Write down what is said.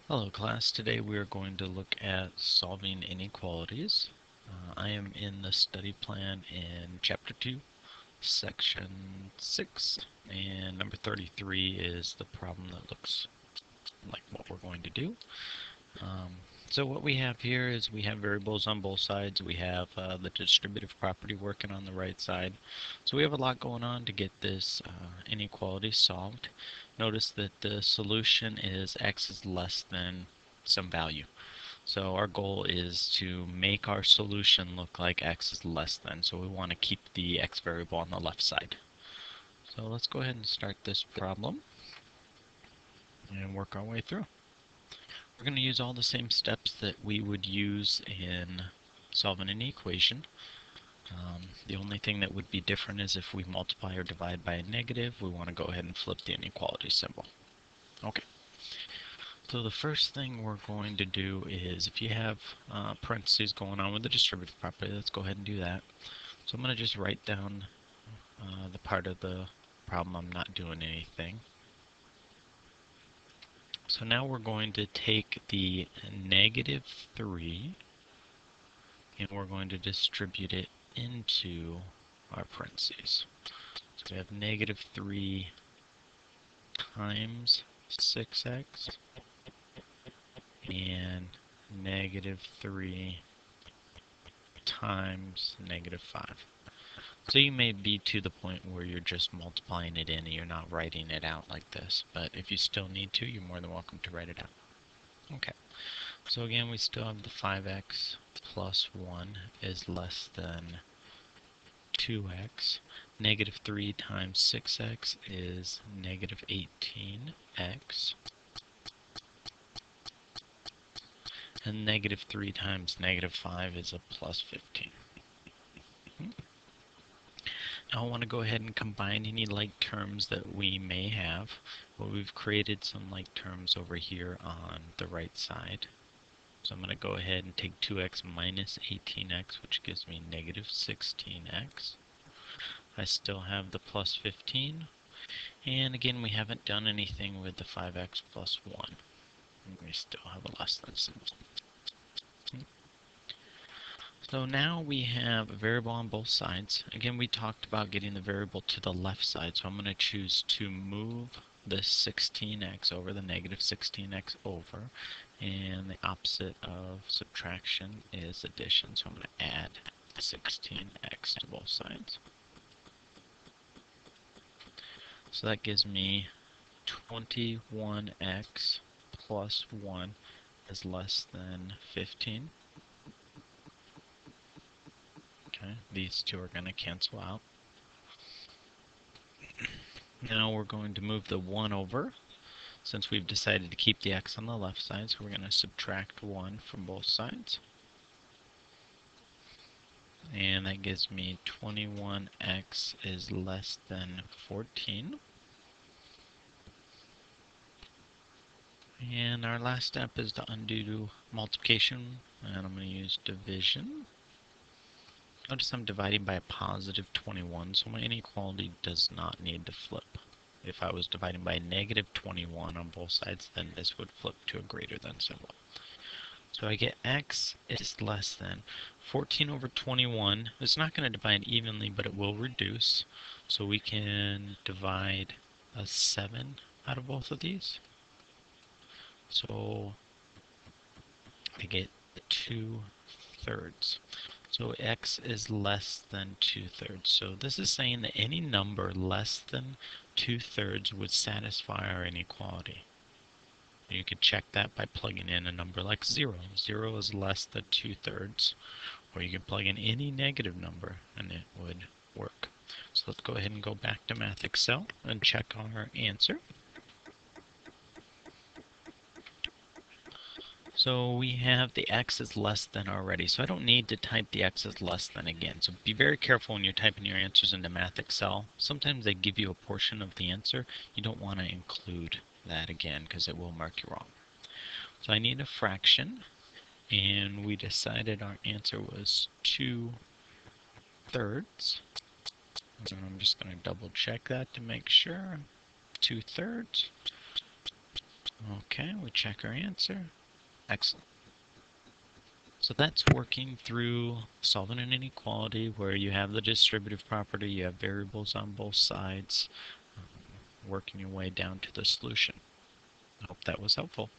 Hello class, today we are going to look at solving inequalities. I am in the study plan in chapter 2, section 6, and number 33 is the problem that looks like what we're going to do. So what we have here is we have variables on both sides. We have the distributive property working on the right side. So we have a lot going on to get this inequality solved. Notice that the solution is x is less than some value. So our goal is to make our solution look like x is less than. So we want to keep the x variable on the left side. So let's go ahead and start this problem and work our way through. We're going to use all the same steps that we would use in solving an equation. The only thing that would be different is if we multiply or divide by a negative, we want to go ahead and flip the inequality symbol. Okay. So the first thing we're going to do is, if you have parentheses going on with the distributive property, let's go ahead and do that. So I'm going to just write down the part of the problem I'm not doing anything. So now we're going to take the negative 3 and we're going to distribute it into our parentheses. So we have negative 3 times 6x and negative 3 times negative 5. So you may be to the point where you're just multiplying it in and you're not writing it out like this. But if you still need to, you're more than welcome to write it out. Okay. So again, we still have the 5x plus 1 is less than 2x. Negative 3 times 6x is negative 18x. And negative 3 times negative 5 is a plus 15. Now I want to go ahead and combine any like terms that we may have. Well, we've created some like terms over here on the right side. So I'm going to go ahead and take 2x minus 18x, which gives me negative 16x. I still have the plus 15. And again, we haven't done anything with the 5x plus 1. And we still have a less than symbol. So now we have a variable on both sides. Again, we talked about getting the variable to the left side, so I'm going to choose to move this 16x over, the negative 16x over, and the opposite of subtraction is addition, so I'm going to add 16x to both sides. So that gives me 21x plus 1 is less than 15. Okay, these two are going to cancel out. Now we're going to move the 1 over, since we've decided to keep the x on the left side, so we're going to subtract 1 from both sides. And that gives me 21x is less than 14. And our last step is to undo multiplication, and I'm going to use division. Notice I'm dividing by a positive 21, so my inequality does not need to flip. If I was dividing by a negative 21 on both sides, then this would flip to a greater than symbol. So I get x is less than 14 over 21. It's not going to divide evenly, but it will reduce. So we can divide a 7 out of both of these. So I get 2/3. So x is less than 2/3. So this is saying that any number less than 2/3 would satisfy our inequality. You could check that by plugging in a number like 0. 0 is less than 2/3. Or you could plug in any negative number and it would work. So let's go ahead and go back to Math Excel and check our answer. So we have the x is less than already, so I don't need to type the x is less than again. So be very careful when you're typing your answers into Math Excel. Sometimes they give you a portion of the answer. You don't want to include that again because it will mark you wrong. So I need a fraction, and we decided our answer was 2/3. And I'm just going to double check that to make sure. 2/3. Okay, we check our answer. Excellent. So that's working through solving an inequality where you have the distributive property, you have variables on both sides, working your way down to the solution. I hope that was helpful.